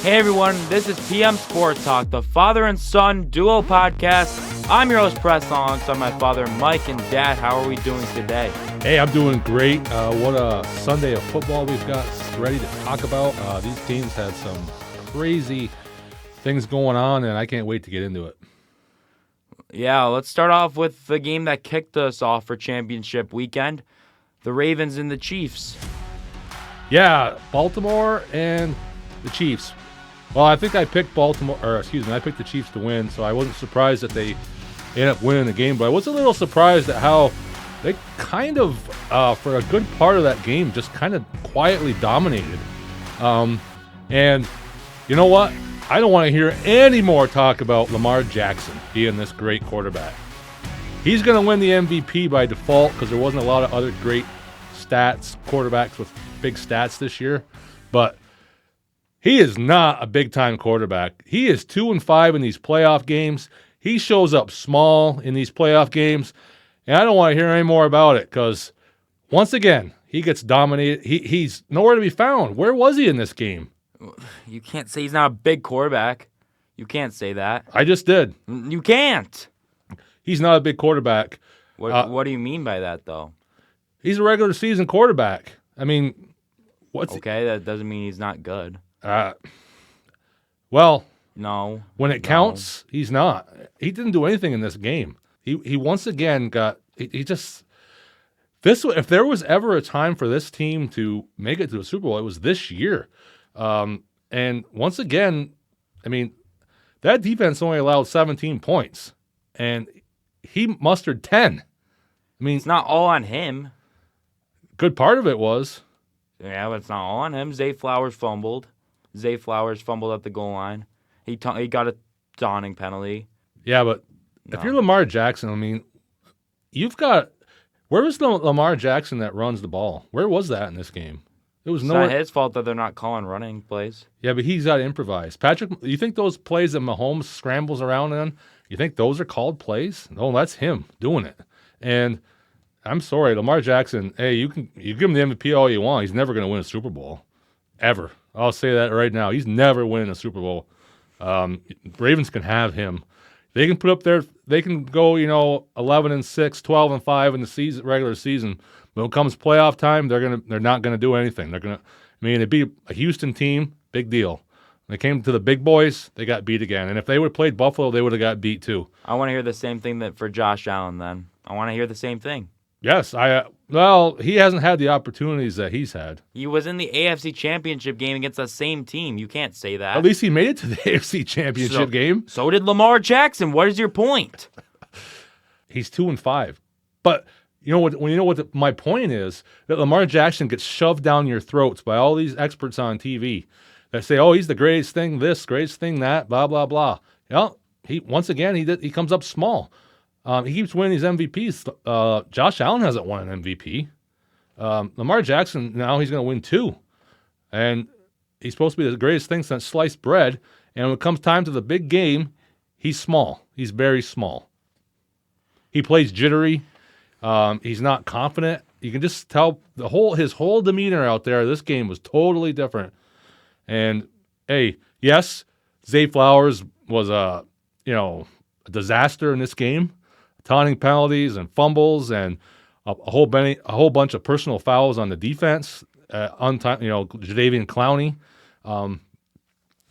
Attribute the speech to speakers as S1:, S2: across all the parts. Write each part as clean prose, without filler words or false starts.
S1: Hey everyone, this is PM Sport Talk, the father and son duo podcast. I'm your host Preston alongside my father Mike and Dad. How are we doing today?
S2: Hey, I'm doing great. What a Sunday of football we've got ready to talk about. These teams had some crazy things going on, and I can't wait to get into it.
S1: Yeah, let's start off with the game that kicked us off for championship weekend, the Ravens and the Chiefs.
S2: Yeah, Baltimore and the Chiefs. Well, I think I picked I picked the Chiefs to win, so I wasn't surprised that they ended up winning the game, but I was a little surprised at how they kind of, for a good part of that game, just kind of quietly dominated. And you know what? I don't want to hear any more talk about Lamar Jackson being this great quarterback. He's going to win the MVP by default because there wasn't a lot of other great quarterbacks with big stats this year, but he is not a big-time quarterback. He is 2-5 in these playoff games. He shows up small in these playoff games, and I don't want to hear any more about it because, once again, he gets dominated. He's nowhere to be found. Where was he in this game?
S1: You can't say he's not a big quarterback. You can't say that.
S2: I just did.
S1: You can't.
S2: He's not a big quarterback.
S1: What do you mean by that, though?
S2: He's a regular season quarterback. I mean,
S1: Okay, that doesn't mean he's not good.
S2: Well,
S1: no.
S2: When it counts, he's not. He didn't do anything in this game. He once again got if there was ever a time for this team to make it to a Super Bowl, it was this year. And once again, I mean, that defense only allowed 17 points, and he mustered 10. I mean,
S1: it's not all on him.
S2: Good part of it was.
S1: Yeah, but it's not all on him. Zay Flowers fumbled at the goal line. He got a taunting penalty.
S2: Yeah, but if you're Lamar Jackson, I mean, where was the Lamar Jackson that runs the ball? Where was that in this game? It's
S1: not his fault that they're not calling running plays.
S2: Yeah, but he's got to improvise. Patrick, you think those plays that Mahomes scrambles around in, you think those are called plays? No, that's him doing it. And I'm sorry, Lamar Jackson, hey, you give him the MVP all you want. He's never going to win a Super Bowl. Ever. I'll say that right now. He's never winning a Super Bowl. Ravens can have him. They can they can go, 11-6, 12-5 in the regular season. But when it comes playoff time, they're not gonna do anything. They beat a Houston team, big deal. When they came to the big boys, they got beat again. And if they would have played Buffalo, they would have got beat too.
S1: I want to hear the same thing that for Josh Allen then. I want to hear the same thing.
S2: Yes, he hasn't had the opportunities that he's had.
S1: He was in the AFC Championship game against the same team. You can't say that.
S2: At least he made it to the AFC Championship game.
S1: So did Lamar Jackson. What is your point?
S2: He's 2-5. But my point is that Lamar Jackson gets shoved down your throats by all these experts on TV that say, "Oh, he's the greatest thing, this, greatest thing, that, blah blah blah." He comes up small. He keeps winning these MVPs. Josh Allen hasn't won an MVP. Lamar Jackson, now he's going to win 2. And he's supposed to be the greatest thing since sliced bread. And when it comes time to the big game, he's small. He's very small. He plays jittery. He's not confident. You can just tell his whole demeanor out there. This game was totally different. And, hey, yes, Zay Flowers was a disaster in this game. Taunting penalties and fumbles and a whole bunch of personal fouls on the defense. Jadeveon Clowney.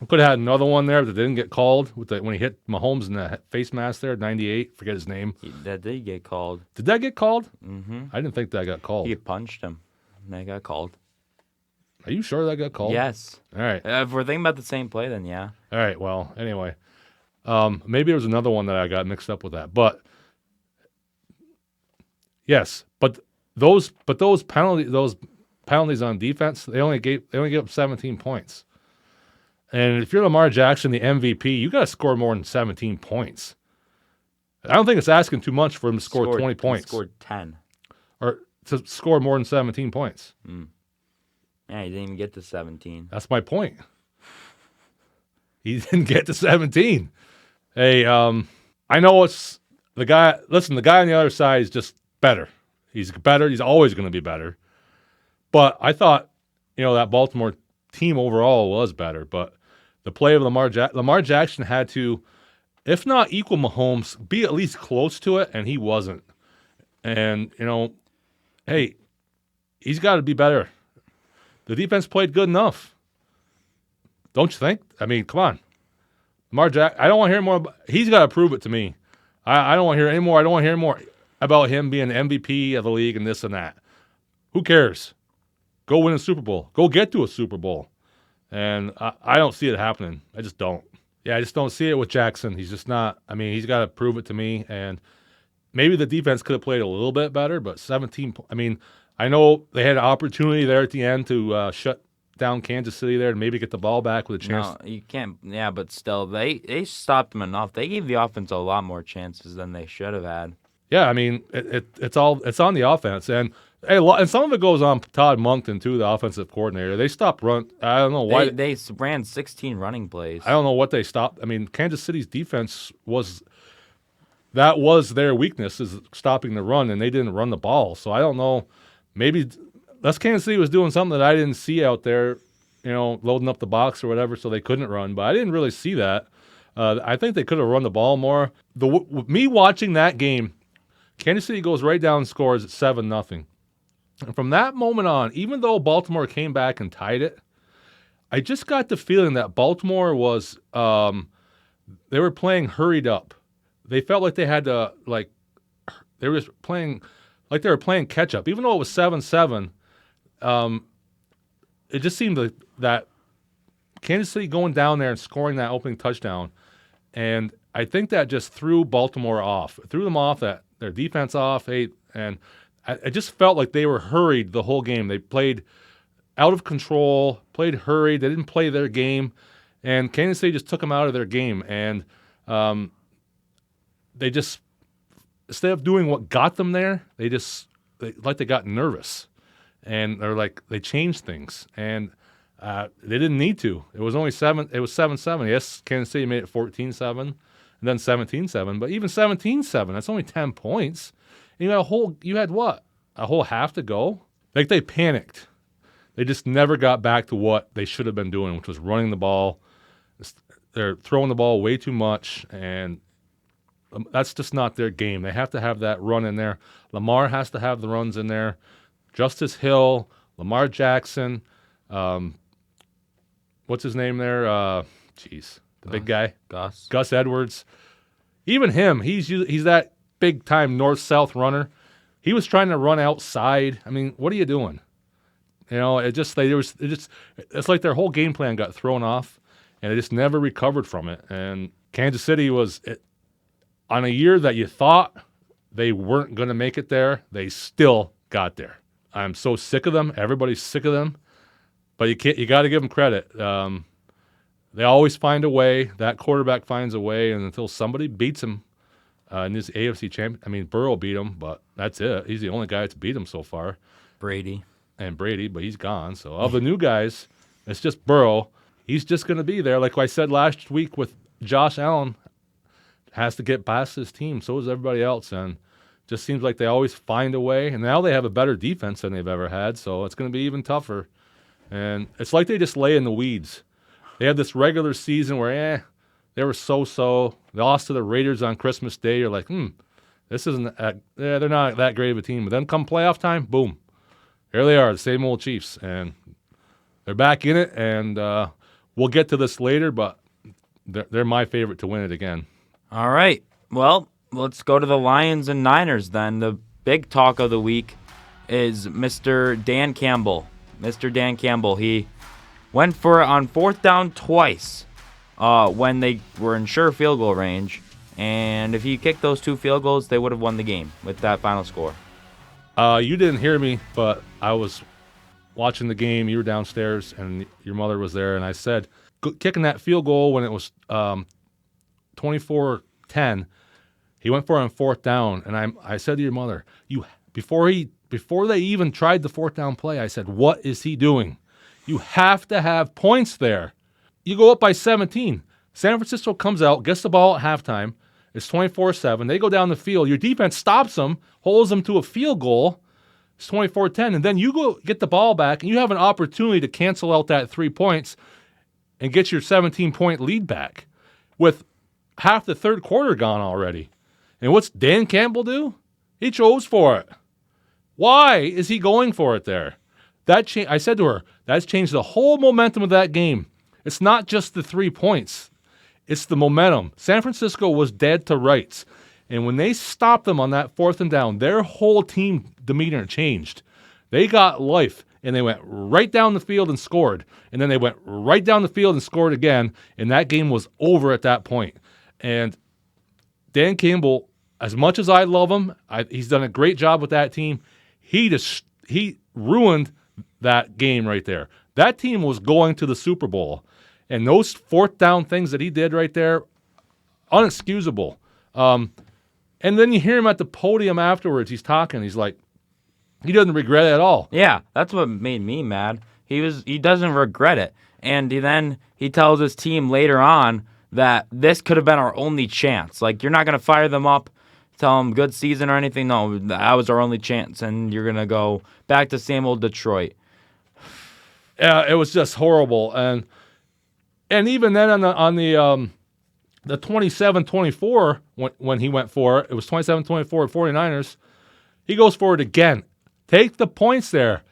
S2: Could have had another one there that didn't get called when he hit Mahomes in the face mask there, 98. Forget his name.
S1: That did get called.
S2: Did that get called?
S1: Mm-hmm.
S2: I didn't think that got called.
S1: He punched him. And that got called.
S2: Are you sure that got called?
S1: Yes.
S2: All right.
S1: If we're thinking about the same play, then yeah.
S2: All right. Well, anyway, maybe there was another one that I got mixed up with that, but. Yes, but those penalties on defense, they only gave up 17 points. And if you're Lamar Jackson, the MVP, you got to score more than 17 points. I don't think it's asking too much for him to score 20 points.
S1: He scored 10.
S2: Or to score more than 17 points.
S1: Yeah, he didn't even get to 17.
S2: That's my point. He didn't get to 17. Hey, I know it's the guy. Listen, the guy on the other side is just better. He's better. He's always going to be better. But I thought, that Baltimore team overall was better. But the play of Lamar Jackson had to, if not equal Mahomes, be at least close to it, and he wasn't. And, hey, he's got to be better. The defense played good enough. Don't you think? I mean, come on. Lamar Jackson, I don't want to hear more. He's got to prove it to me. I don't want to hear any more. I don't want to hear more about him being MVP of the league and this and that. Who cares? Go win a Super Bowl. Go get to a Super Bowl. And I don't see it happening. I just don't. Yeah, I just don't see it with Jackson. He's just not. I mean, he's got to prove it to me. And maybe the defense could have played a little bit better, but 17. I mean, I know they had an opportunity there at the end to shut down Kansas City there and maybe get the ball back with a chance.
S1: No, you can't. Yeah, but still, they stopped them enough. They gave the offense a lot more chances than they should have had.
S2: Yeah, I mean, it's on the offense, and some of it goes on Todd Monken too, the offensive coordinator. They stopped run. I don't know why
S1: they ran 16 running plays.
S2: I don't know what they stopped. I mean, Kansas City's defense was their weakness, is stopping the run, and they didn't run the ball. So I don't know. Maybe Kansas City was doing something that I didn't see out there, loading up the box or whatever, so they couldn't run. But I didn't really see that. I think they could have run the ball more. Me watching that game, Kansas City goes right down and scores at 7-0. And from that moment on, even though Baltimore came back and tied it, I just got the feeling that Baltimore was they were playing hurried up. They felt like they had to, they were just playing like they were playing catch up. Even though it was 7-7, it just seemed that Kansas City going down there and scoring that opening touchdown, and I think that just threw Baltimore off. It threw them off, that their defense off, and I just felt like they were hurried the whole game. They played out of control, played hurried. They didn't play their game, and Kansas City just took them out of their game. And they just, instead of doing what got them there, they got nervous, and they changed things, and they didn't need to. It was only 7. It was 7-7. Yes, Kansas City made it 14-7, and then 17-7. But even 17-7, that's only 10 points. And you had what? A whole half to go? Like, they panicked. They just never got back to what they should have been doing, which was running the ball. They're throwing the ball way too much, and that's just not their game. They have to have that run in there. Lamar has to have the runs in there. Justice Hill, Lamar Jackson, what's his name there? The big guy. Gus Edwards. Even him, he's that big-time north-south runner. He was trying to run outside. I mean, what are you doing? It's like their whole game plan got thrown off, and they just never recovered from it. And Kansas City was, on a year that you thought they weren't going to make it there, they still got there. I'm so sick of them. Everybody's sick of them. But you got to give them credit. They always find a way. That quarterback finds a way, and until somebody beats him in this AFC champion, I mean, Burrow beat him, but that's it. He's the only guy that's beat him so far.
S1: Brady, but
S2: he's gone. So of the new guys, it's just Burrow. He's just going to be there. Like I said last week with Josh Allen, has to get past his team. So does everybody else, and just seems like they always find a way. And now they have a better defense than they've ever had, so it's going to be even tougher. And it's like they just lay in the weeds. They had this regular season where, they were so-so. They lost to the Raiders on Christmas Day. You're like, this isn't they're not that great of a team. But then come playoff time, boom. Here they are, the same old Chiefs. And they're back in it, and we'll get to this later, but they're my favorite to win it again. All
S1: right. Well, let's go to the Lions and Niners then. The big talk of the week is Mr. Dan Campbell. Mr. Dan Campbell, he went for it on 4th down twice when they were in sure field goal range. And if he kicked those 2 field goals, they would have won the game with that final score.
S2: You didn't hear me, but I was watching the game. You were downstairs, and your mother was there. And I said, kicking that field goal when it was 24-10, he went for it on 4th down. And I said to your mother, before they even tried the 4th down play, I said, what is he doing? You have to have points there. You go up by 17. San Francisco comes out, gets the ball at halftime. It's 24-7. They go down the field. Your defense stops them, holds them to a field goal, It's 24-10. And then you go get the ball back, and you have an opportunity to cancel out that 3 points and get your 17-point lead back with half the third quarter gone already. And what's Dan Campbell do? He chose for it. Why is he going for it there? I said to her, that's changed the whole momentum of that game. It's not just the 3 points. It's the momentum. San Francisco was dead to rights. And when they stopped them on that 4th and down, their whole team demeanor changed. They got life, and they went right down the field and scored. And then they went right down the field and scored again, and that game was over at that point. And Dan Campbell, as much as I love him, he's done a great job with that team. He ruined that game right there. That team was going to the Super Bowl, and those 4th down things that he did right there, unexcusable. And then you hear him at the podium afterwards. He's talking. He's like, he doesn't regret it at all.
S1: Yeah, that's what made me mad. He doesn't regret it. And then he tells his team later on that this could have been our only chance. Like, you're not going to fire them up, tell them good season or anything. No, that was our only chance, and you're going to go back to same old Detroit.
S2: Yeah, it was just horrible. And even then on the 27-24, when he went for it was 27-24 49ers, he goes for it again. Take the points there.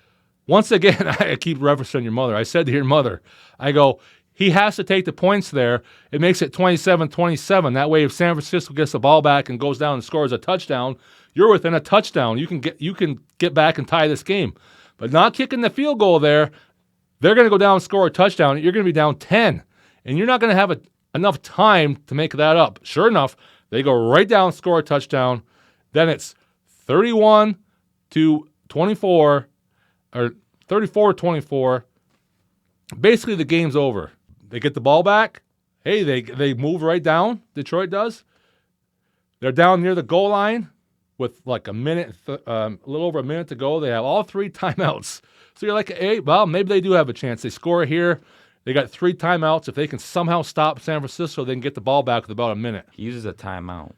S2: Once again, I keep referencing your mother. I said to your mother, I go, he has to take the points there. It makes it 27-27. That way, if San Francisco gets the ball back and goes down and scores a touchdown, you're within a touchdown. You can get back and tie this game. But not kicking the field goal there, they're going to go down and score a touchdown. You're going to be down 10, and you're not going to have enough time to make that up. Sure enough, they go right down and score a touchdown. Then it's 31-24 or 34-24. Basically, the game's over. They get the ball back. Hey, they move right down. Detroit does. They're down near the goal line with like a little over a minute to go. They have all 3 timeouts. So you're like, hey, well, maybe they do have a chance. They score here. They got 3 timeouts. If they can somehow stop San Francisco, they can get the ball back with about a minute.
S1: He uses a timeout.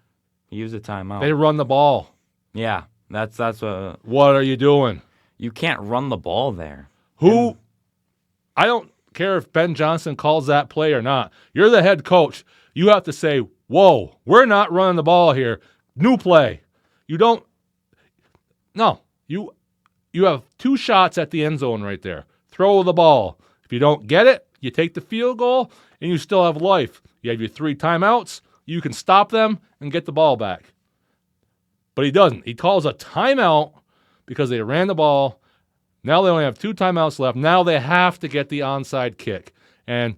S2: They run the ball.
S1: Yeah, that's what.
S2: What are you doing?
S1: You can't run the ball there.
S2: I don't care if Ben Johnson calls that play or not. You're the head coach. You have to say, whoa, we're not running the ball here. New play. You don't. No, you have 2 shots at the end zone right there. Throw the ball. If you don't get it, you take the field goal, and you still have life. You have your 3 timeouts. You can stop them and get the ball back. But he doesn't. He calls a timeout because they ran the ball. Now they only have 2 timeouts left. Now they have to get the onside kick. And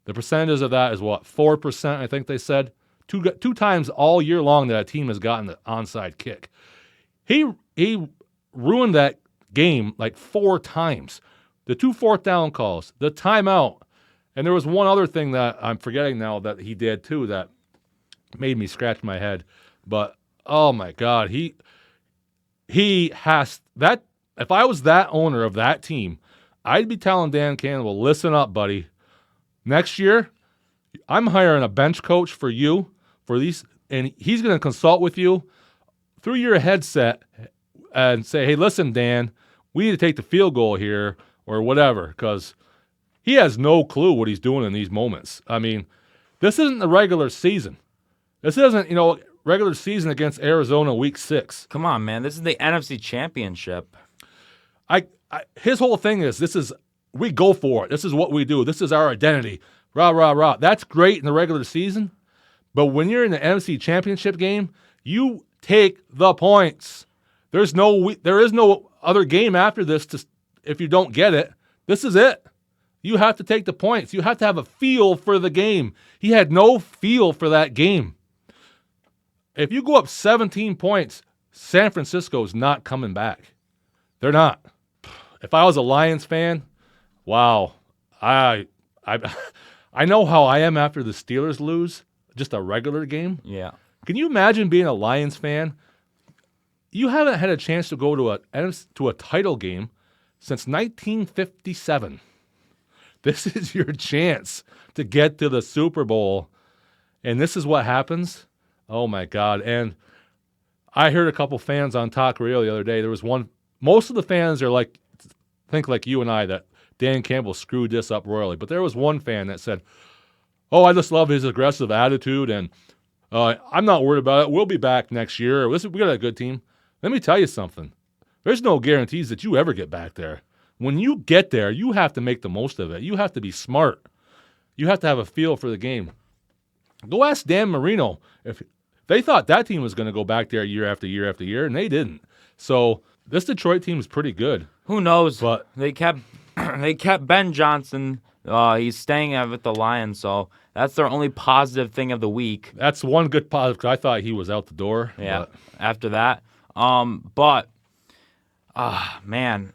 S2: the percentages of that is what? 4%, I think they said. Two times all year long that a team has gotten the onside kick. He ruined that game like 4 times. The 2 4th down calls, the timeout. And there was one other thing that I'm forgetting now that he did too that made me scratch my head. But, oh my God, he has that. If I was that owner of that team, I'd be telling Dan Campbell, listen up, buddy. Next year, I'm hiring a bench coach for you, for these, and he's going to consult with you through your headset and say, hey, listen, Dan, we need to take the field goal here or whatever, because he has no clue what he's doing in these moments. I mean, this isn't the regular season. This isn't, regular season against Arizona week 6.
S1: Come on, man. This is the NFC Championship.
S2: His whole thing is, we go for it. This is what we do. This is our identity. Rah, rah, rah. That's great in the regular season. But when you're in the NFC Championship game, you take the points. There is no other game after this if you don't get it. This is it. You have to take the points. You have to have a feel for the game. He had no feel for that game. If you go up 17 points, San Francisco's not coming back. They're not. If I was a Lions fan, wow, I know how I am after the Steelers lose just a regular game.
S1: Yeah.
S2: Can you imagine being a Lions fan? You haven't had a chance to go to a title game since 1957. This is your chance to get to the Super Bowl, and this is what happens. Oh my God! And I heard a couple fans on talk radio the other day. There was one most of the fans are think like you and I that Dan Campbell screwed this up royally. But there was one fan that said, "Oh, I just love his aggressive attitude, and I'm not worried about it. We'll be back next year. We got a good team." Let me tell you something. There's no guarantees that you ever get back there. When you get there, you have to make the most of it. You have to be smart. You have to have a feel for the game. Go ask Dan Marino if they thought that team was going to go back there year after year after year, and they didn't. So this Detroit team is pretty good.
S1: Who knows?
S2: But
S1: they kept Ben Johnson. He's staying with the Lions, so that's their only positive thing of the week.
S2: That's one good positive because I thought he was out the door.
S1: Yeah.
S2: But
S1: After that, man,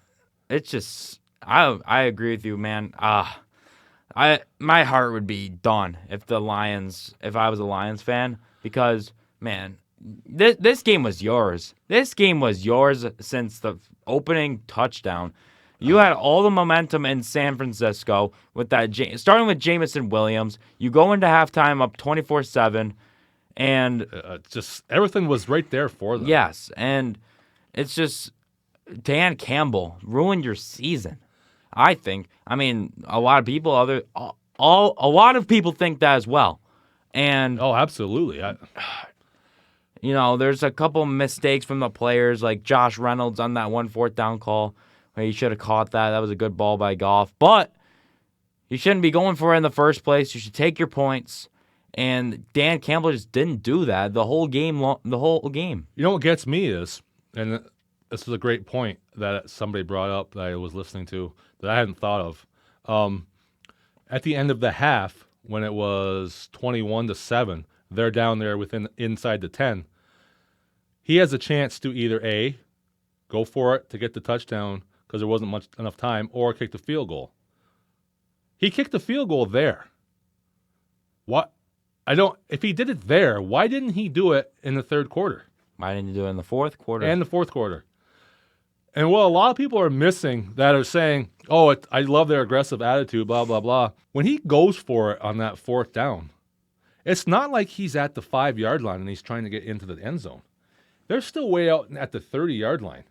S1: it's just I agree with you, man. My heart would be done if I was a Lions fan, because man, this game was yours. This game was yours since the opening touchdown. You had all the momentum in San Francisco with that, starting with Jamison Williams. You go into halftime up 24-7, and
S2: just everything was right there for them.
S1: Yes, and it's just Dan Campbell ruined your season. I think. I mean, a lot of people think that as well. And
S2: absolutely.
S1: there's a couple mistakes from the players, like Josh Reynolds on that 1 4th down call. He should have caught that. That was a good ball by Goff. But you shouldn't be going for it in the first place. You should take your points. And Dan Campbell just didn't do that the whole game.
S2: You know what gets me is, and this is a great point that somebody brought up that I was listening to that I hadn't thought of. At the end of the half, when it was 21-7, they're down there inside the 10. He has a chance to either A, go for it to get the touchdown because there wasn't enough time, or kick the field goal. He kicked the field goal there. What? If he did it there, why didn't he do it in the third quarter?
S1: Why didn't you do it in the fourth quarter?
S2: And the fourth quarter. And what a lot of people are missing that are saying, "Oh, I love their aggressive attitude, blah, blah, blah." When he goes for it on that 4th down, it's not like he's at the 5-yard line and he's trying to get into the end zone. They're still way out at the 30-yard line.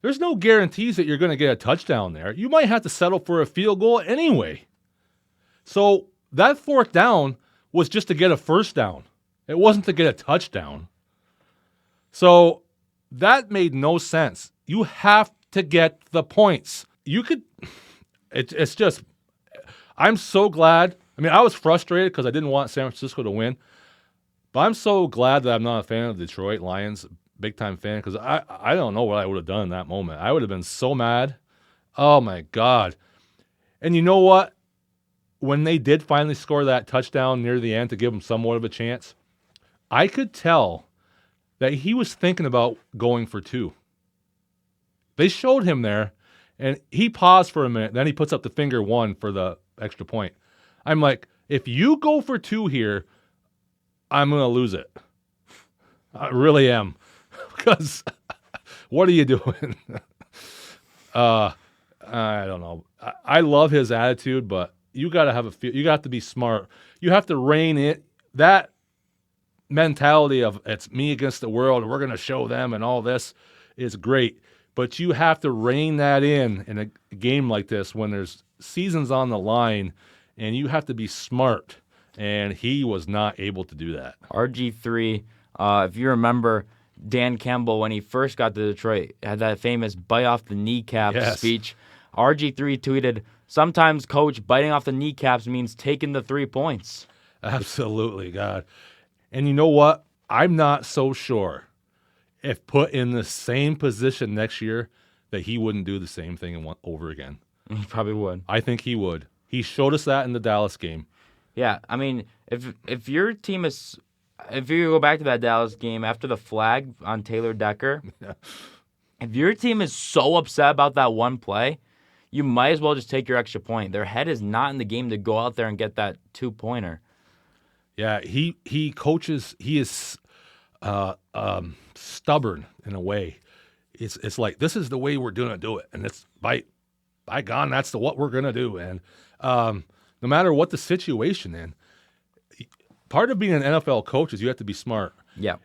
S2: There's no guarantees that you're going to get a touchdown there. You might have to settle for a field goal anyway. So that 4th down was just to get a first down. It wasn't to get a touchdown. So that made no sense. You have to get the points. It's just, I'm so glad. I mean, I was frustrated because I didn't want San Francisco to win. But I'm so glad that I'm not a fan of the Detroit Lions, big-time fan, because I don't know what I would have done in that moment. I would have been so mad. Oh, my God. And you know what? When they did finally score that touchdown near the end to give them somewhat of a chance, I could tell that he was thinking about going for 2. They showed him there, and he paused for a minute. Then he puts up the finger 1 for the extra point. I'm like, if you go for 2 here, I'm going to lose it. I really am. Because what are you doing? I don't know. I love his attitude, but you got to have you got to be smart. You have to rein it. That mentality of it's me against the world and we're going to show them and all this is great. But you have to rein that in a game like this when there's seasons on the line, and you have to be smart. And he was not able to do that.
S1: RG3, if you remember, Dan Campbell, when he first got to Detroit, had that famous bite off the kneecap speech. RG3 tweeted, "Sometimes, coach, biting off the kneecaps means taking the 3 points."
S2: Absolutely, God. And you know what? I'm not so sure if put in the same position next year that he wouldn't do the same thing over again.
S1: He probably would.
S2: I think he would. He showed us that in the Dallas game.
S1: Yeah, I mean, if your team is, if you go back to that Dallas game after the flag on Taylor Decker, if your team is so upset about that one play, you might as well just take your extra point. Their head is not in the game to go out there and get that 2-pointer.
S2: Yeah, he coaches. He is stubborn in a way. It's like, this is the way we're gonna do it, and it's by God, that's what we're gonna do. And no matter what the situation in, part of being an NFL coach is you have to be smart.
S1: Yeah.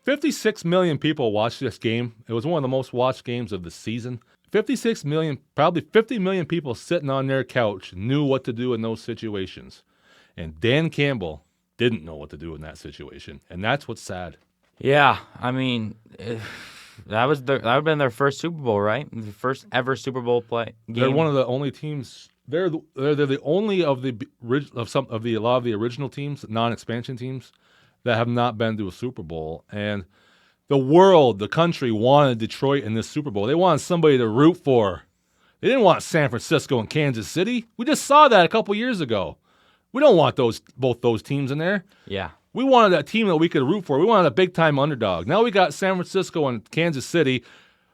S2: 56 million people watched this game. It was one of the most watched games of the season. 56 million, probably 50 million people sitting on their couch knew what to do in those situations. And Dan Campbell didn't know what to do in that situation. And that's what's sad.
S1: Yeah, I mean, that would have been their first Super Bowl, right? The first ever Super Bowl game.
S2: They're one of the only teams. They're the only of the a lot of the original teams, non-expansion teams, that have not been to a Super Bowl. And the country wanted Detroit in this Super Bowl. They wanted somebody to root for. They didn't want San Francisco and Kansas City. We just saw that a couple years ago. We don't want both those teams in there.
S1: Yeah.
S2: We wanted a team that we could root for. We wanted a big-time underdog. Now we got San Francisco and Kansas City.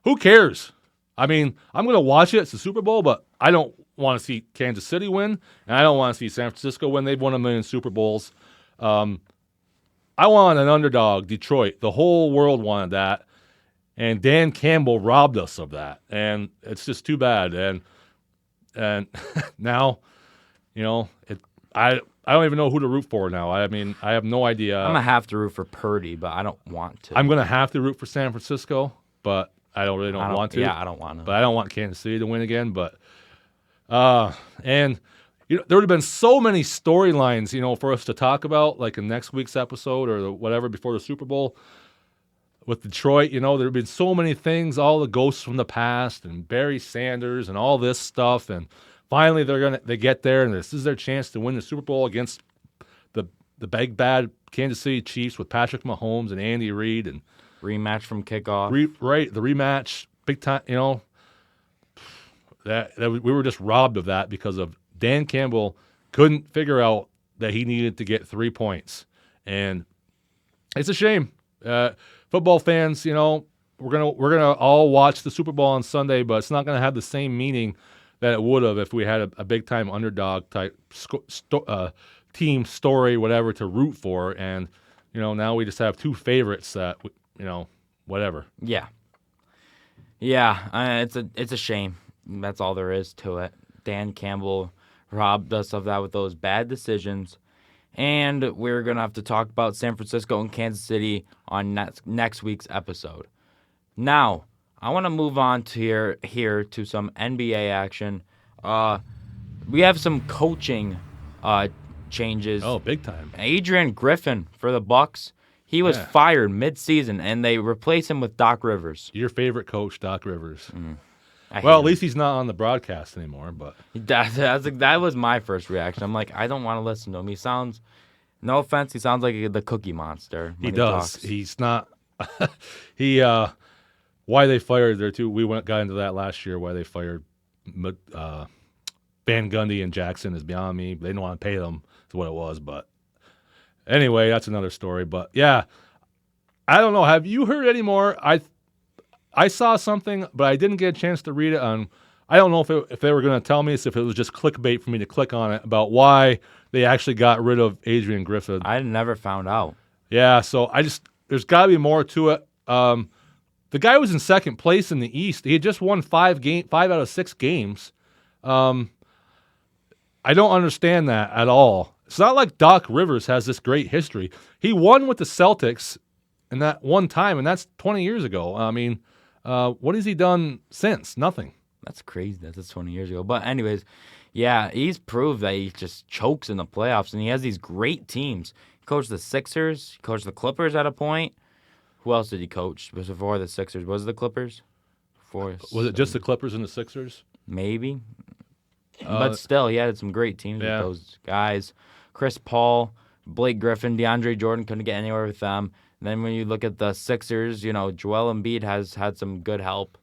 S2: Who cares? I mean, I'm going to watch it. It's the Super Bowl, but I don't want to see Kansas City win, and I don't want to see San Francisco win. They've won a million Super Bowls. I want an underdog, Detroit. The whole world wanted that, and Dan Campbell robbed us of that, and it's just too bad. And now, I don't even know who to root for now. I mean, I have no idea.
S1: I'm going to have to root for Purdy, but I don't want to.
S2: I'm going to have to root for San Francisco, but I don't want to.
S1: Yeah, I don't want to.
S2: But I don't want Kansas City to win again. But and there would have been so many storylines, for us to talk about, like in next week's episode or whatever before the Super Bowl with Detroit. There have been so many things, all the ghosts from the past and Barry Sanders and all this stuff. And finally, they get there, and this is their chance to win the Super Bowl against the big bad Kansas City Chiefs with Patrick Mahomes and Andy Reid and
S1: rematch from kickoff.
S2: The rematch, big time. That we were just robbed of that because of Dan Campbell couldn't figure out that he needed to get 3 points, and it's a shame. Football fans, we're gonna all watch the Super Bowl on Sunday, but it's not gonna have the same meaning that it would have if we had a big time underdog type team story, whatever, to root for. And now we just have two favorites that whatever.
S1: Yeah, it's a shame. That's all there is to it. Dan Campbell robbed us of that with those bad decisions. And we're going to have to talk about San Francisco and Kansas City on next week's episode. Now, I want to move on to here to some NBA action. We have some coaching changes.
S2: Oh, big time.
S1: Adrian Griffin for the Bucks. He was fired mid-season, and they replaced him with Doc Rivers.
S2: Your favorite coach, Doc Rivers. Well, at least he's not on the broadcast anymore. But
S1: that was my first reaction. I'm like, I don't want to listen to him. He sounds, no offense, he sounds like the Cookie Monster.
S2: He does. He's not. Why they fired there too? We got into that last year. Why they fired Van Gundy and Jackson is beyond me. They didn't want to pay them. Is what it was. But anyway, that's another story. But yeah, I don't know. Have you heard any more? I saw something, but I didn't get a chance to read it. I don't know if they were going to tell me if it was just clickbait for me to click on it about why they actually got rid of Adrian Griffin.
S1: I never found out.
S2: Yeah, so there's got to be more to it. The guy was in second place in the East. He had just won 5 out of 6 games. I don't understand that at all. It's not like Doc Rivers has this great history. He won with the Celtics in that one time, and that's 20 years ago. I mean, what has he done since? Nothing.
S1: That's crazy. That's 20 years ago. But anyways, yeah, he's proved that he just chokes in the playoffs, and he has these great teams. He coached the Sixers. He coached the Clippers at a point. Who else did he coach before the Sixers? Was it the Clippers?
S2: Was it just the Clippers and the Sixers?
S1: Maybe. But still, he had some great teams with those guys. Chris Paul, Blake Griffin, DeAndre Jordan couldn't get anywhere with them. And then when you look at the Sixers, Joel Embiid has had some good help.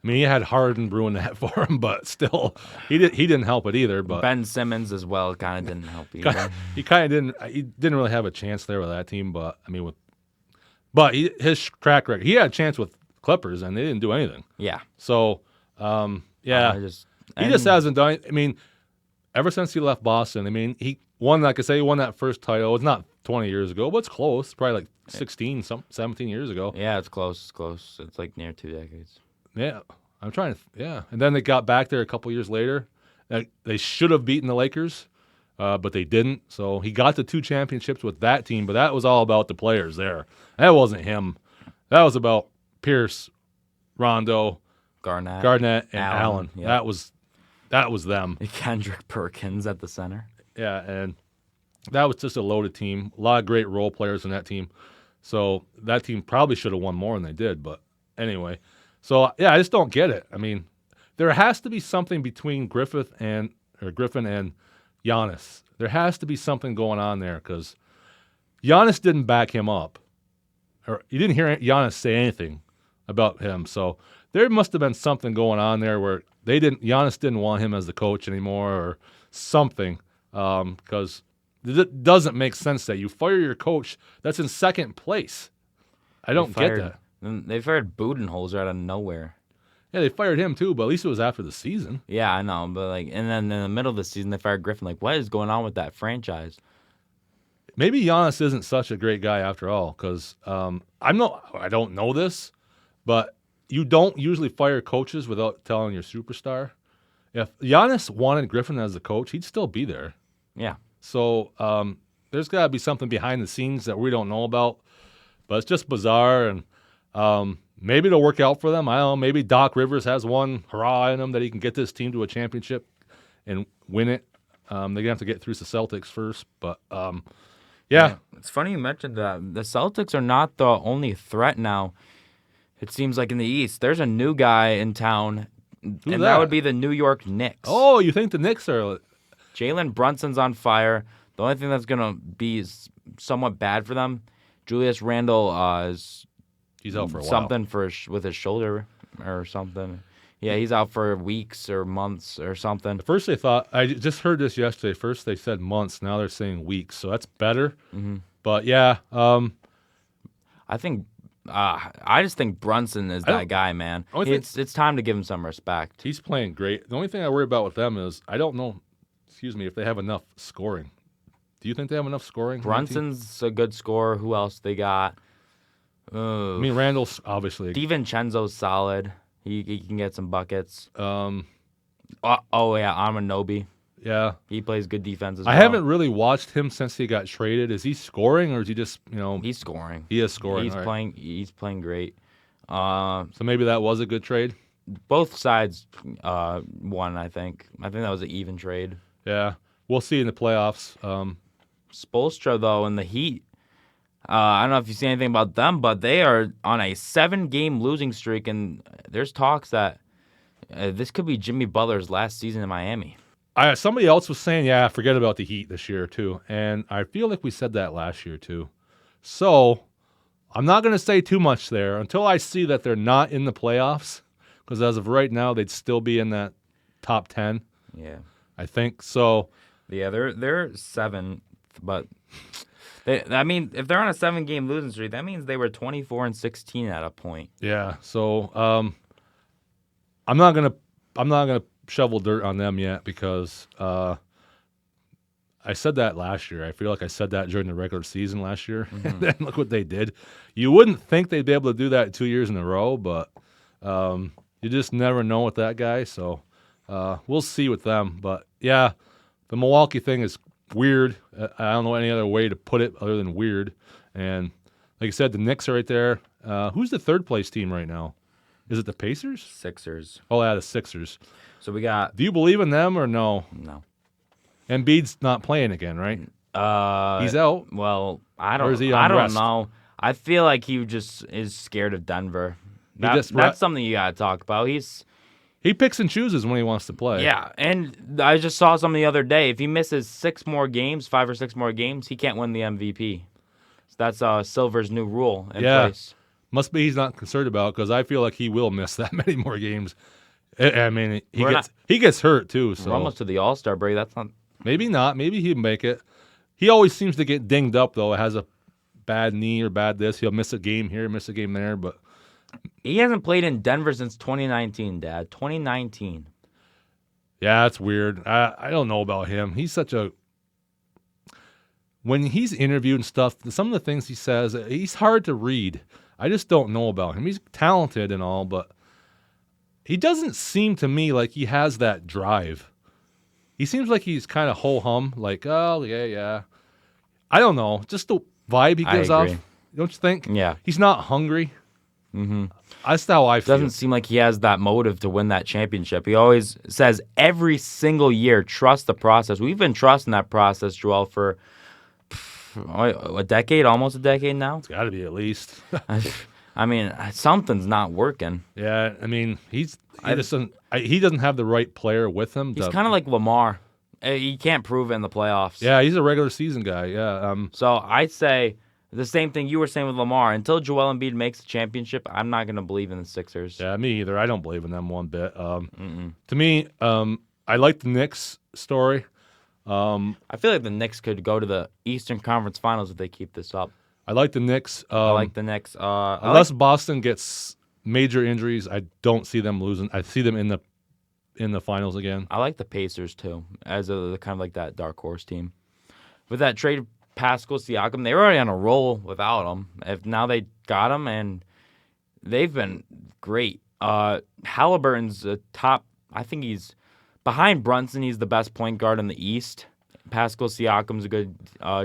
S2: I mean, he had Harden ruin that for him, but still, he didn't help it either. But
S1: Ben Simmons as well kind of didn't help either.
S2: He didn't really have a chance there with that team. But I mean, his track record, he had a chance with Clippers, and they didn't do anything.
S1: Yeah.
S2: So, he just hasn't done. I mean, ever since he left Boston, I mean, he won. Like I say, he won that first title. It's not 20 years ago, but it's close. Probably like 17 years ago.
S1: Yeah, it's close. It's close. It's like near 2 decades.
S2: Yeah, I'm trying to. Yeah, and then they got back there a couple years later. They should have beaten the Lakers, but they didn't. So he got the 2 championships with that team, but that was all about the players there. That wasn't him. That was about Pierce, Rondo,
S1: Garnett,
S2: and Allen.
S1: Yep.
S2: That was them.
S1: Kendrick Perkins at the center.
S2: Yeah, and that was just a loaded team. A lot of great role players in that team. So that team probably should have won more than they did. But anyway, so yeah, I just don't get it. I mean, there has to be something between Griffin and Giannis. There has to be something going on there because Giannis didn't back him up, or you didn't hear Giannis say anything about him. So there must have been something going on there where Giannis didn't want him as the coach anymore, or something. Because it doesn't make sense that you fire your coach that's in second place. I don't get that.
S1: They fired Budenholzer out of nowhere.
S2: Yeah, they fired him too, but at least it was after the season.
S1: Yeah, I know, but and then in the middle of the season they fired Griffin. What is going on with that franchise?
S2: Maybe Giannis isn't such a great guy after all, because I don't know this, but you don't usually fire coaches without telling your superstar. If Giannis wanted Griffin as the coach, he'd still be there.
S1: Yeah.
S2: So there's got to be something behind the scenes that we don't know about, but it's just bizarre, and maybe it'll work out for them. I don't know. Maybe Doc Rivers has one hurrah in him that he can get this team to a championship and win it. They're going to have to get through the Celtics first, but yeah.
S1: It's funny you mentioned that. The Celtics are not the only threat now. It seems like in the East, there's a new guy in town, that would be the New York Knicks.
S2: Oh, you think the Knicks are...
S1: Jalen Brunson's on fire. The only thing that's going to be somewhat bad for them, Julius Randle
S2: he's out for a while.
S1: Something with his shoulder or something. Yeah, he's out for weeks or months or something.
S2: At first they thought, I just heard this yesterday. First they said months, now they're saying weeks, so that's better.
S1: Mm-hmm.
S2: But yeah. I
S1: just think Brunson is that guy, man. It's time to give him some respect.
S2: He's playing great. The only thing I worry about with them is I don't know, if they have enough scoring. Do you think they have enough scoring?
S1: Brunson's a good scorer. Who else they got?
S2: I mean, Randall's obviously.
S1: DiVincenzo's solid. He can get some buckets. Anunoby.
S2: Yeah.
S1: He plays good defense as well.
S2: I haven't really watched him since he got traded. Is he scoring or is he just,
S1: He's scoring.
S2: He is scoring.
S1: He's playing great.
S2: So maybe that was a good trade?
S1: Both sides won, I think. I think that was an even trade.
S2: Yeah. We'll see in the playoffs.
S1: Spoelstra, though, and the Heat, I don't know if you see anything about them, but they are on a 7-game losing streak, and there's talks that this could be Jimmy Butler's last season in Miami.
S2: Somebody else was saying, forget about the Heat this year, too. And I feel like we said that last year, too. So I'm not going to say too much there until I see that they're not in the playoffs, because as of right now, they'd still be in that top 10.
S1: Yeah.
S2: I think so.
S1: Yeah, they're 7th, but if they're on a 7-game losing streak, that means they were 24-16 at a point.
S2: Yeah. So I'm not gonna shovel dirt on them yet because I said that last year. I feel like I said that during the regular season last year. Mm-hmm. And then look what they did. You wouldn't think they'd be able to do that 2 years in a row, but you just never know with that guy. So we'll see with them. But yeah, the Milwaukee thing is weird. I don't know any other way to put it other than weird. And like I said, the Knicks are right there. Who's the third place team right now? Is it the Pacers?
S1: Sixers.
S2: Oh, yeah, the Sixers.
S1: So we got...
S2: Do you believe in them or no?
S1: No.
S2: Embiid's not playing again, right? He's out.
S1: Well, I don't know. I feel like he just is scared of Denver. That's something you got to talk about.
S2: He picks and chooses when he wants to play.
S1: Yeah, and I just saw something the other day. If he misses 5 or 6 more games, he can't win the MVP. So that's Silver's new rule in place.
S2: Must be he's not concerned about it because I feel like he will miss that many more games. I mean, he gets hurt too. So
S1: we're almost to the All-Star break. That's not.
S2: Maybe not. Maybe he'll make it. He always seems to get dinged up though. It has a bad knee or bad this. He'll miss a game here, miss a game there, but.
S1: He hasn't played in Denver since 2019, Dad. 2019.
S2: Yeah, that's weird. I don't know about him. He's such a... When he's interviewed and stuff, some of the things he says, he's hard to read. I just don't know about him. He's talented and all, but he doesn't seem to me like he has that drive. He seems like he's kind of ho-hum, like, oh, yeah. I don't know. Just the vibe he gives off. Don't you think?
S1: Yeah.
S2: He's not hungry.
S1: Mm-hmm.
S2: That's how I feel.
S1: Doesn't seem like he has that motive to win that championship. He always says every single year, trust the process. We've been trusting that process, Joel, for a decade, almost a decade now.
S2: It's got to be at least.
S1: I mean, something's not working.
S2: Yeah, I mean, he doesn't have the right player with him.
S1: He's kind of like Lamar. He can't prove it in the playoffs.
S2: Yeah, he's a regular season guy. Yeah.
S1: So I say the same thing you were saying with Lamar. Until Joel Embiid makes the championship, I'm not going to believe in the Sixers.
S2: Yeah, me either. I don't believe in them one bit. To me, I like the Knicks story.
S1: I feel like the Knicks could go to the Eastern Conference Finals if they keep this up.
S2: I like the Knicks.
S1: I like the Knicks.
S2: Unless Boston gets major injuries, I don't see them losing. I see them in the finals again.
S1: I like the Pacers too, as a kind of like that dark horse team. With that trade, Pascal Siakam, they were already on a roll without him. If now they got him, and they've been great. Halliburton's a top. I think he's behind Brunson. He's the best point guard in the East. Pascal Siakam's a good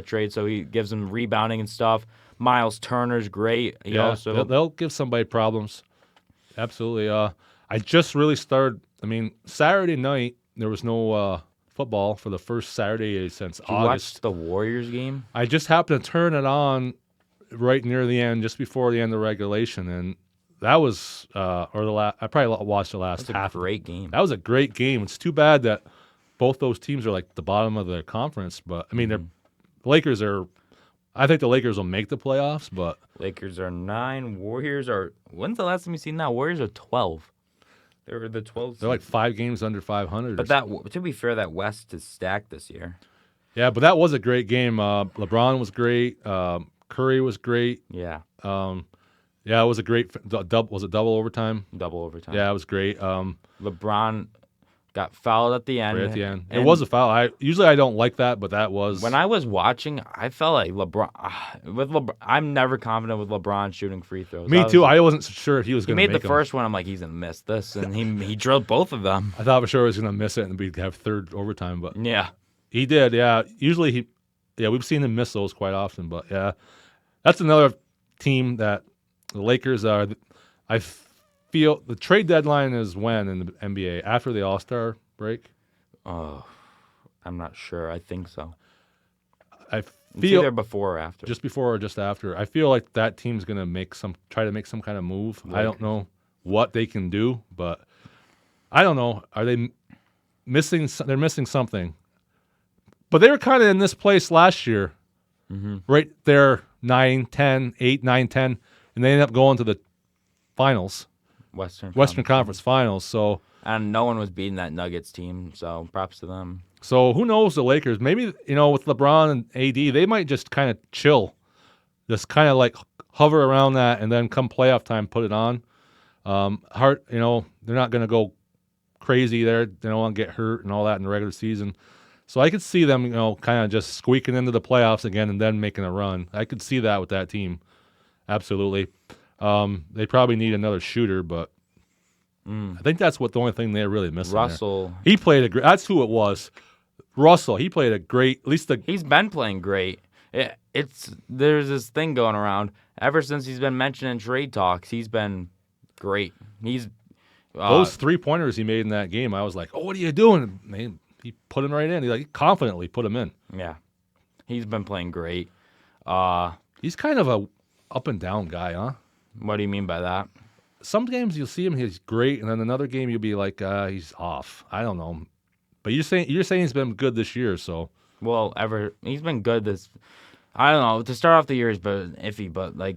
S1: trade, so he gives them rebounding and stuff. Miles Turner's great.
S2: They'll give somebody problems. Absolutely. I just really started. I mean, Saturday night there was no football for the first Saturday since
S1: Did you
S2: August.
S1: watch the Warriors game?
S2: I just happened to turn it on right near the end, just before the end of regulation, and that was I probably watched the last half.
S1: A great game.
S2: That was a great game. It's too bad that both those teams are like the bottom of the conference, but I mean, the Lakers are. I think the Lakers will make the playoffs, but
S1: Lakers are 9. Warriors are. When's the last time you seen that? Warriors are 12. They're the 12.
S2: They're like 5 games under 500.
S1: But to be fair, that West is stacked this year.
S2: Yeah, but that was a great game. LeBron was great. Curry was great.
S1: Yeah.
S2: Yeah, it was a great. Was it double overtime?
S1: Double overtime.
S2: Yeah, it was great.
S1: LeBron got fouled at the end.
S2: Right at the end. It was a foul. Usually I don't like that, but that was.
S1: When I was watching, I felt like LeBron. I'm never confident with LeBron shooting free throws.
S2: Me too. I wasn't sure if he was going to make
S1: He made the first one. I'm like, he's going to miss this, and he drilled both of them.
S2: I thought for sure he was going to miss it and we'd have third overtime, but
S1: yeah,
S2: he did. Yeah, usually we've seen him miss those quite often, but yeah, that's another team that the Lakers are. I feel the trade deadline is when in the NBA? After the All-Star break?
S1: Oh, I'm not sure. I think so.
S2: I
S1: It's
S2: feel
S1: either before or after.
S2: just before or just after. I feel like that team's going to try to make some kind of move. I don't know what they can do, but I don't know. Are they missing? They're missing something. But they were kind of in this place last year, right there, 9, 10, 8, 9, 10, and they ended up going to the finals.
S1: Western
S2: Conference Finals. So
S1: and no one was beating that Nuggets team, so props to them.
S2: So who knows the Lakers? Maybe with LeBron and AD, they might just kind of chill, just kind of like hover around that, and then come playoff time, put it on. They're not going to go crazy there. They don't want to get hurt and all that in the regular season. So I could see them, kind of just squeaking into the playoffs again and then making a run. I could see that with that team, absolutely. They probably need another shooter, but I think that's the only thing they're really missing.
S1: Russell.
S2: There. He played a great. That's who it was. Russell. He played a great.
S1: He's been playing great. There's this thing going around ever since he's been mentioned in trade talks. He's been great.
S2: Those 3-pointers he made in that game. I was like, oh, what are you doing? He put him right in. He confidently put him in.
S1: Yeah, he's been playing great.
S2: He's kind of a up and down guy, huh?
S1: What do you mean by that?
S2: Some games you'll see him, he's great, and then another game you'll be like, he's off. I don't know, but you're saying he's been good this year, so.
S1: Well, he's been good this. I don't know. To start off the year, he's been iffy, but like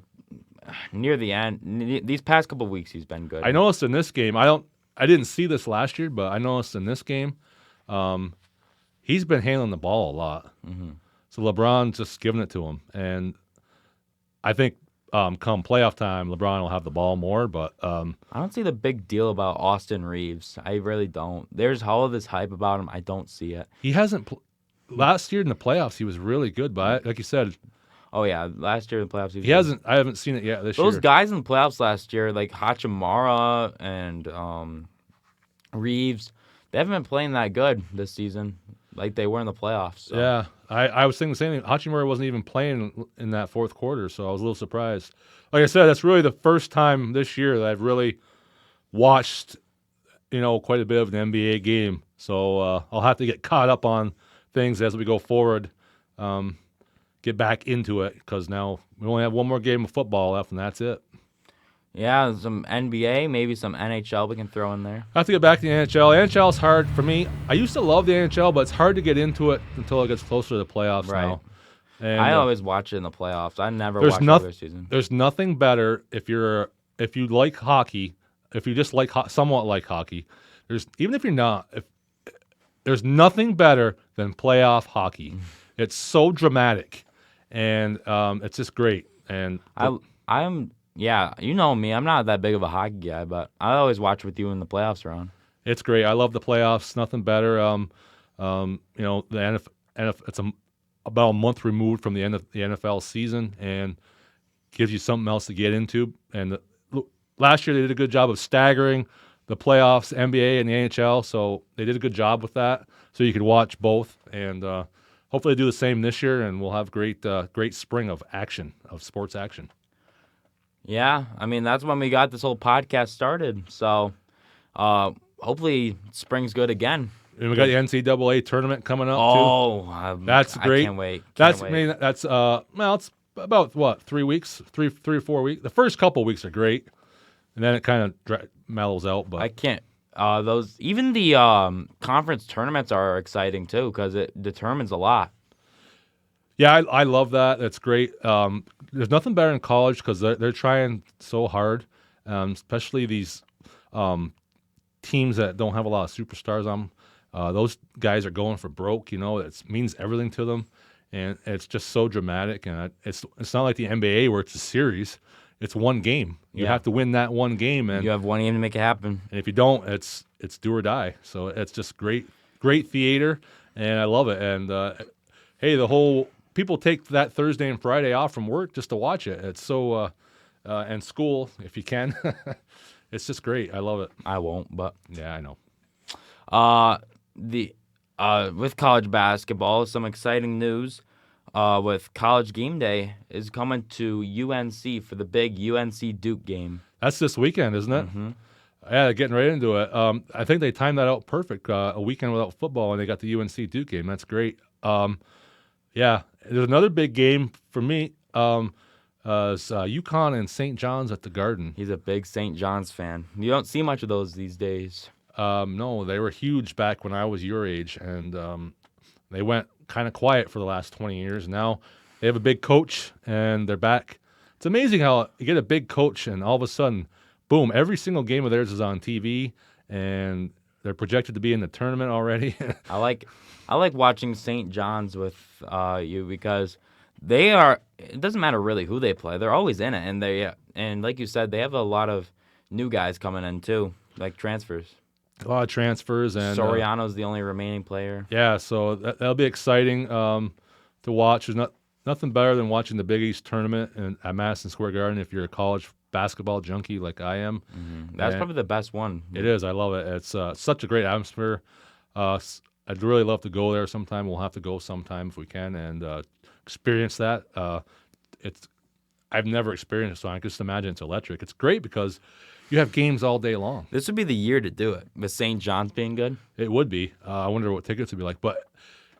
S1: near the end, these past couple of weeks, he's been good.
S2: I noticed in this game, I didn't see this last year, but I noticed in this game, he's been handling the ball a lot. Mm-hmm. So LeBron's just giving it to him, and I think. Come playoff time, LeBron will have the ball more, but
S1: I don't see the big deal about Austin Reeves. I really don't. There's all of this hype about him. I don't see it.
S2: He hasn't. Last year in the playoffs, he was really good, but like you said.
S1: Oh yeah, last year in the playoffs,
S2: he hasn't. I haven't seen it yet this year.
S1: Those guys in the playoffs last year, like Hachimura and
S2: Reeves,
S1: they haven't been playing that good this season, like they were in the playoffs. So.
S2: Yeah, I was thinking the same thing. Hachimura wasn't even playing in that fourth quarter, so I was a little surprised. Like I said, that's really the first time this year that I've really watched, quite a bit of an NBA game. So I'll have to get caught up on things as we go forward, get back into it, because now we only have one more game of football left, and that's it.
S1: Yeah, some NBA, maybe some NHL we can throw in there.
S2: I have to get back to the NHL. NHL is hard for me. I used to love the NHL, but it's hard to get into it until it gets closer to the playoffs now. And
S1: I always watch it in the playoffs. I never watch the regular season.
S2: There's nothing better if you like hockey, if you just somewhat like hockey. Even if you're not, there's nothing better than playoff hockey. It's so dramatic, and it's just great. And
S1: Yeah, you know me. I'm not that big of a hockey guy, but I always watch with you in the playoffs round.
S2: It's great. I love the playoffs. Nothing better. The NFL, it's about a month removed from the end of the NFL season, and gives you something else to get into. And last year they did a good job of staggering the playoffs, NBA and the NHL, so they did a good job with that. So you could watch both, and hopefully they do the same this year, and we'll have great spring of sports action.
S1: Yeah, I mean, that's when we got this whole podcast started. So hopefully spring's good again.
S2: And we got the NCAA tournament coming up,
S1: too.
S2: That's great.
S1: I can't wait.
S2: It's about, 3 weeks, three or 4 weeks. The first couple weeks are great, and then it kind of mellows out. But
S1: I can't. Even the conference tournaments are exciting, too, because it determines a lot.
S2: Yeah, I love that. That's great. There's nothing better in college because they're trying so hard, especially these teams that don't have a lot of superstars on them. Those guys are going for broke. It means everything to them, and it's just so dramatic. And it's not like the NBA where it's a series. It's one game. You have to win that one game, and
S1: you have one game to make it happen.
S2: And if you don't, it's do or die. So it's just great theater, and I love it. And hey, people take that Thursday and Friday off from work just to watch it. It's so and school if you can. It's just great. I love it.
S1: I won't, but
S2: yeah, I know.
S1: With college basketball, some exciting news. With College Game Day is coming to UNC for the big UNC Duke game. That's
S2: this weekend, isn't it?
S1: Mm-hmm.
S2: Yeah, getting right into it. I think they timed that out perfect. A weekend without football, and they got the UNC Duke game. That's great. Yeah, there's another big game for me. It's UConn and St. John's at the Garden.
S1: He's a big St. John's fan. You don't see much of those these days.
S2: No, they were huge back when I was your age, and they went kind of quiet for the last 20 years. Now they have a big coach, and they're back. It's amazing how you get a big coach, and all of a sudden, boom, every single game of theirs is on TV, and they're projected to be in the tournament already.
S1: I like watching St. John's with you because they are. It doesn't matter really who they play; they're always in it, and like you said, they have a lot of new guys coming in too, like transfers.
S2: A lot of transfers, and
S1: Soriano's the only remaining player.
S2: Yeah, so that'll be exciting to watch. There's nothing better than watching the Big East tournament at Madison Square Garden if you're a college basketball junkie like I am.
S1: Mm-hmm. That's probably the best one.
S2: It is. I love it. It's such a great atmosphere. I'd really love to go there sometime. We'll have to go sometime if we can and experience that. I've never experienced it, so I can just imagine it's electric. It's great because you have games all day long.
S1: This would be the year to do it, with St. John's being good.
S2: It would be. I wonder what tickets would be like. But,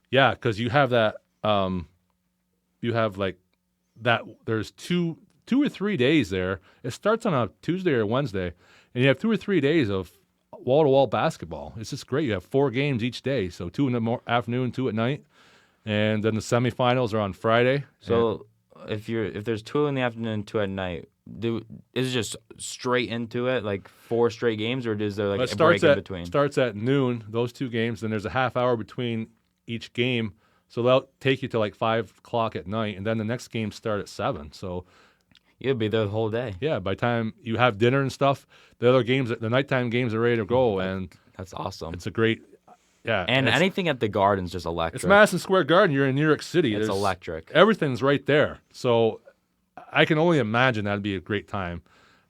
S2: yeah, because you have that you have like that. There's two or 3 days there. It starts on a Tuesday or Wednesday, and you have 2 or 3 days of wall-to-wall basketball. It's just great. You have 4 games each day, so 2 in the afternoon, 2 at night, and then the semifinals are on Friday.
S1: So if there's 2 in the afternoon, 2 at night, is it just straight into it, like 4 straight games, or is there like a break in between?
S2: It starts at noon, those 2 games, then there's a half hour between each game, so they'll take you to like 5 o'clock at night, and then the next games start at 7. So
S1: you'll be there the whole day.
S2: Yeah, by the time you have dinner and stuff, the nighttime games are ready to go, and
S1: that's awesome.
S2: It's a great, yeah.
S1: And anything at the Garden's just electric.
S2: It's Madison Square Garden. You're in New York City.
S1: It's electric.
S2: Everything's right there. So I can only imagine that'd be a great time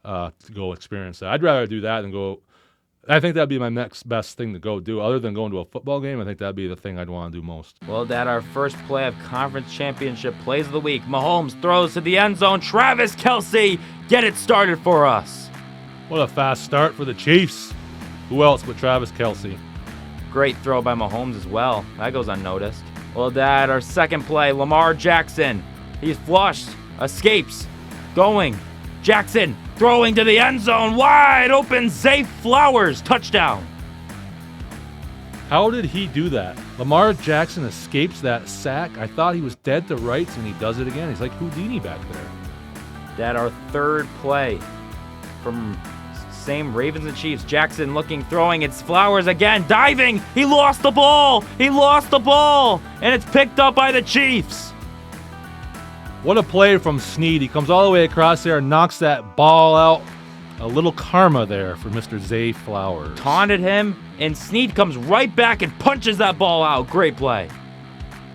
S2: to go experience that. I'd rather do that than go I think that'd be my next best thing to go do. Other than going to a football game, I think that'd be the thing I'd want to do most.
S1: Well, Dad, our first play of conference championship plays of the week. Mahomes throws to the end zone. Travis Kelce, get it started for us.
S2: What a fast start for the Chiefs. Who else but Travis Kelce?
S1: Great throw by Mahomes as well. That goes unnoticed. Well, Dad, our second play, Lamar Jackson. He's flushed, escapes, going. Jackson throwing to the end zone, wide open, Zay Flowers, touchdown.
S2: How did he do that? Lamar Jackson escapes that sack. I thought he was dead to rights, and he does it again. He's like Houdini back there.
S1: That our third play from same Ravens and Chiefs. Jackson looking, throwing. It's Flowers again, diving. He lost the ball. And it's picked up by the Chiefs.
S2: What a play from Snead. He comes all the way across there and knocks that ball out. A little karma there for Mr. Zay Flowers.
S1: Taunted him, and Snead comes right back and punches that ball out. Great play.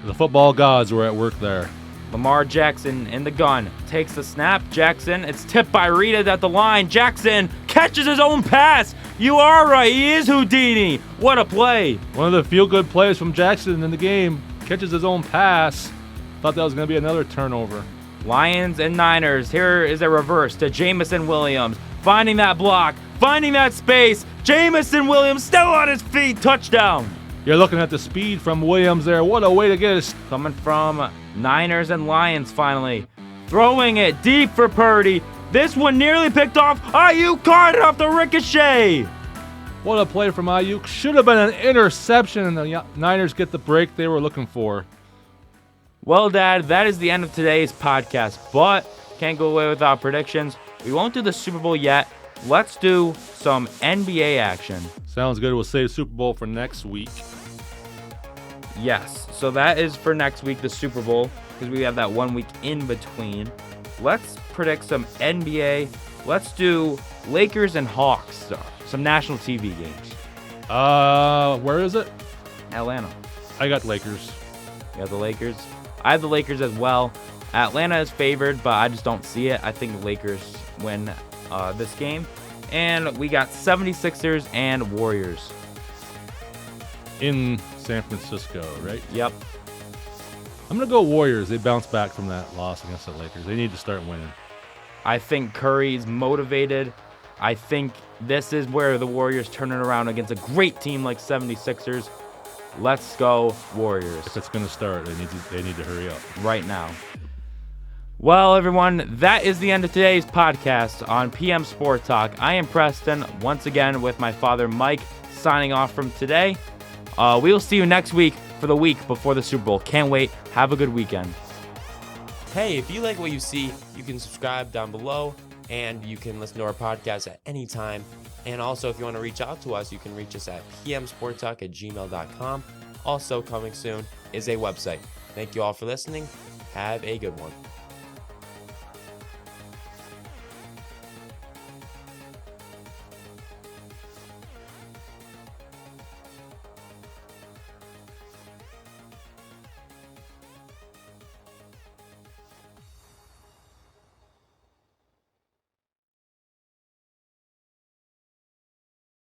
S2: The football gods were at work there.
S1: Lamar Jackson in the gun. Takes the snap. Jackson, it's tipped by Reed at the line. Jackson catches his own pass. You are right. He is Houdini. What a play.
S2: One of the feel-good plays from Jackson in the game. Catches his own pass. Thought that was going to be another turnover.
S1: Lions and Niners. Here is a reverse to Jamison Williams. Finding that block. Finding that space. Jamison Williams still on his feet. Touchdown.
S2: You're looking at the speed from Williams there. What a way to get us.
S1: Coming from Niners and Lions finally. Throwing it deep for Purdy. This one nearly picked off. Ayuk caught it off the ricochet.
S2: What a play from Ayuk. Should have been an interception, and the Niners get the break they were looking for.
S1: Well, Dad, that is the end of today's podcast, but can't go away without predictions. We won't do the Super Bowl yet. Let's do some NBA action.
S2: Sounds good. We'll save Super Bowl for next week.
S1: Yes, so that is for next week, the Super Bowl, because we have that 1 week in between. Let's predict some NBA. Let's do Lakers and Hawks, some national TV games.
S2: Where is it?
S1: Atlanta.
S2: I got Lakers.
S1: You have the Lakers? I have the Lakers as well. Atlanta is favored, but I just don't see it. I think the Lakers win this game. And we got 76ers and Warriors.
S2: In San Francisco, right?
S1: Yep.
S2: I'm going to go Warriors. They bounced back from that loss against the Lakers. They need to start winning.
S1: I think Curry's motivated. I think this is where the Warriors turn it around against a great team like 76ers. Let's go Warriors.
S2: If it's going to start, they need to hurry up.
S1: Right now. Well, everyone, that is the end of today's podcast on PM Sport Talk. I am Preston, once again with my father Mike, signing off from today. We will see you next week for the week before the Super Bowl. Can't wait. Have a good weekend.
S3: Hey, if you like what you see, you can subscribe down below, and you can listen to our podcast at any time. And also, if you want to reach out to us, you can reach us at pmsporttalk@gmail.com. Also, coming soon is a website. Thank you all for listening. Have a good one.